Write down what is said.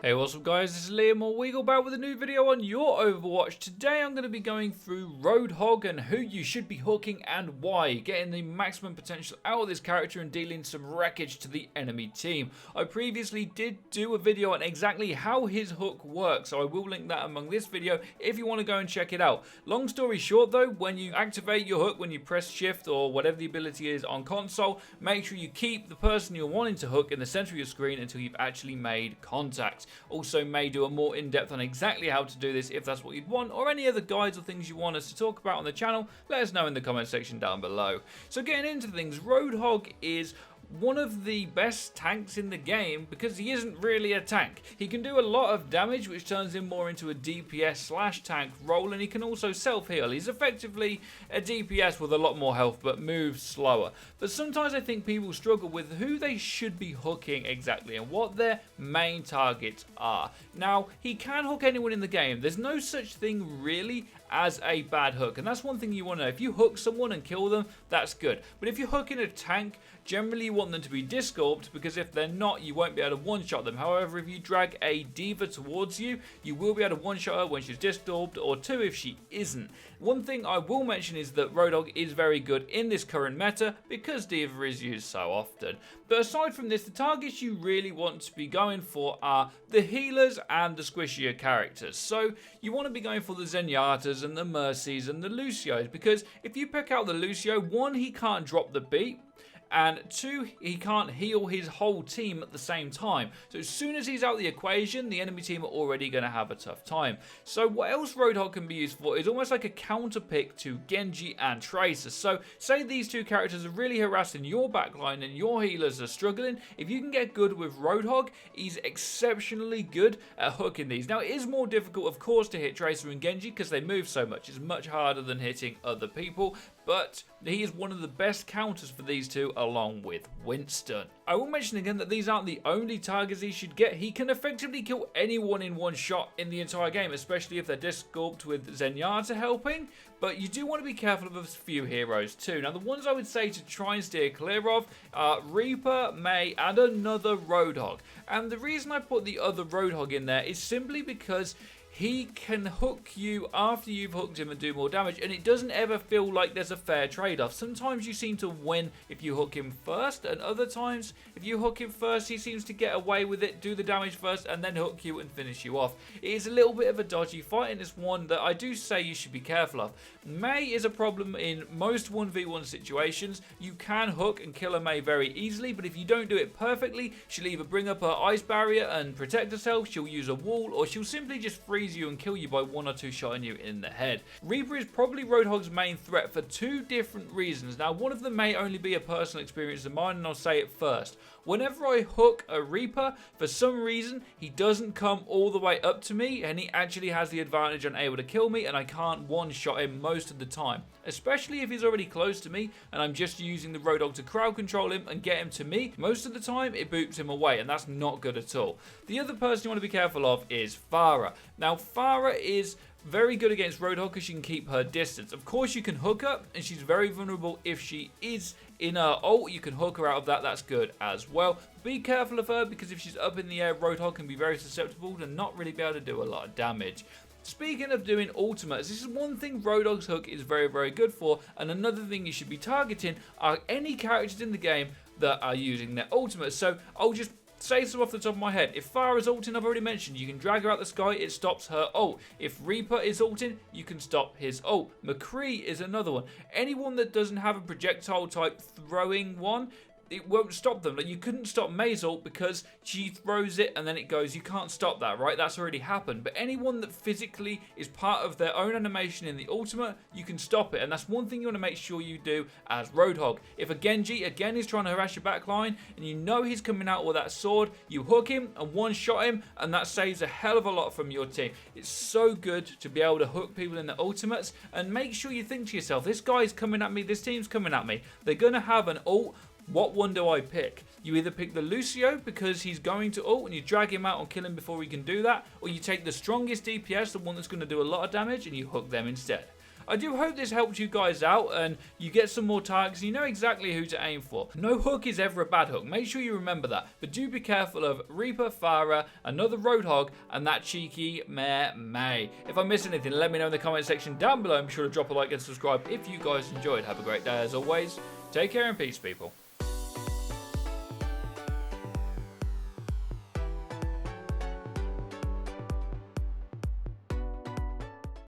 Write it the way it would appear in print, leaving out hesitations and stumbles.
Hey, what's up guys, this is Liam or Weagle back with a new video on your Overwatch. Today I'm going to be going through Roadhog and who you should be hooking and why, getting the maximum potential out of this character and dealing some wreckage to the enemy team. I previously did do a video on exactly how his hook works, so I will link that among this video if you want to go and check it out. Long story short though, when you activate your hook, when you press shift or whatever the ability is on console, make sure you keep the person you're wanting to hook in the center of your screen until you've actually made contact. Also may do a more in-depth on exactly how to do this if that's what you'd want, or any other guides or things you want us to talk about on the channel, let us know in the comment section down below. So getting into things, Roadhog is one of the best tanks in the game because he isn't really a tank. He can do a lot of damage, which turns him more into a DPS slash tank role, and he can also self-heal. He's effectively a DPS with a lot more health but moves slower. But sometimes I think people struggle with who they should be hooking exactly and what their main targets are. Now, he can hook anyone in the game. There's no such thing really as a bad hook, and that's one thing you want to know. If you hook someone and kill them, that's good. But if you're hooking a tank, generally you want them to be disc-orbed, because if they're not, you won't be able to one-shot them. However, if you drag a diva towards you, you will be able to one-shot her when she's disc-orbed, or two if she isn't. One thing I will mention is that Roadhog is very good in this current meta because diva is used so often. But aside from this, the targets you really want to be going for are the healers and the squishier characters. So you want to be going for the Zenyatas and the Mercies and the Lucios, because if you pick out the Lucio, one, he can't drop the beat, and two, he can't heal his whole team at the same time. So as soon as he's out of the equation, the enemy team are already going to have a tough time. So what else Roadhog can be used for is almost like a counter pick to Genji and Tracer. So say these two characters are really harassing your backline and your healers are struggling. If you can get good with Roadhog, he's exceptionally good at hooking these. Now it is more difficult of course to hit Tracer and Genji because they move so much. It's much harder than hitting other people, but he is one of the best counters for these two along with Winston. I will mention again that these aren't the only targets he should get. He can effectively kill anyone in one shot in the entire game, especially if they're disc-orbed with Zenyatta helping, but you do want to be careful of a few heroes too. Now the ones I would say to try and steer clear of are Reaper, Mei, and another Roadhog. And the reason I put the other Roadhog in there is simply because he can hook you after you've hooked him and do more damage, and it doesn't ever feel like there's a fair trade-off. Sometimes you seem to win if you hook him first, and other times if you hook him first he seems to get away with it, do the damage first and then hook you and finish you off. It is a little bit of a dodgy fight, and it's one that I do say you should be careful of. Mei is a problem in most 1v1 situations. You can hook and kill a Mei very easily, but if you don't do it perfectly, she'll either bring up her ice barrier and protect herself, she'll use a wall, or she'll simply just freeze you and kill you by one or two shotting you in the head. Reaper is probably Roadhog's main threat for two different reasons. Now one of them may only be a personal experience of mine, and I'll say it first. Whenever I hook a Reaper, for some reason he doesn't come all the way up to me, and he actually has the advantage on able to kill me, and I can't one-shot him most of the time. Especially if he's already close to me and I'm just using the Roadhog to crowd control him and get him to me. Most of the time it boops him away, and that's not good at all. The other person you want to be careful of is Pharah. Now Pharah is very good against Roadhog because she can keep her distance. Of course you can hook up, and she's very vulnerable if she is in her ult. You can hook her out of that, that's good as well. Be careful of her because if she's up in the air, Roadhog can be very susceptible to not really be able to do a lot of damage. Speaking of doing ultimates, this is one thing Roadhog's hook is very, very good for, and another thing you should be targeting are any characters in the game that are using their ultimates. So I'll just say some off the top of my head. If Pharah's ulting, I've already mentioned, you can drag her out the sky, it stops her ult. If Reaper is ulting, you can stop his ult. McCree is another one. Anyone that doesn't have a projectile type throwing one, it won't stop them. Like, you couldn't stop Mei's ult because she throws it and then it goes. You can't stop that, right? That's already happened. But anyone that physically is part of their own animation in the ultimate, you can stop it. And that's one thing you want to make sure you do as Roadhog. If a Genji, again, is trying to harass your backline and you know he's coming out with that sword, you hook him and one-shot him, and that saves a hell of a lot from your team. It's so good to be able to hook people in the ultimates, and make sure you think to yourself, this guy's coming at me, this team's coming at me. They're going to have an ult. What one do I pick? You either pick the Lucio because he's going to ult and you drag him out and kill him before he can do that, or you take the strongest DPS, the one that's going to do a lot of damage, and you hook them instead. I do hope this helped you guys out and you get some more targets. You know exactly who to aim for. No hook is ever a bad hook. Make sure you remember that. But do be careful of Reaper, Farah, another Roadhog, and that cheeky Mare May. If I missed anything, let me know in the comment section down below. And be sure to drop a like and subscribe if you guys enjoyed. Have a great day as always. Take care and peace, people.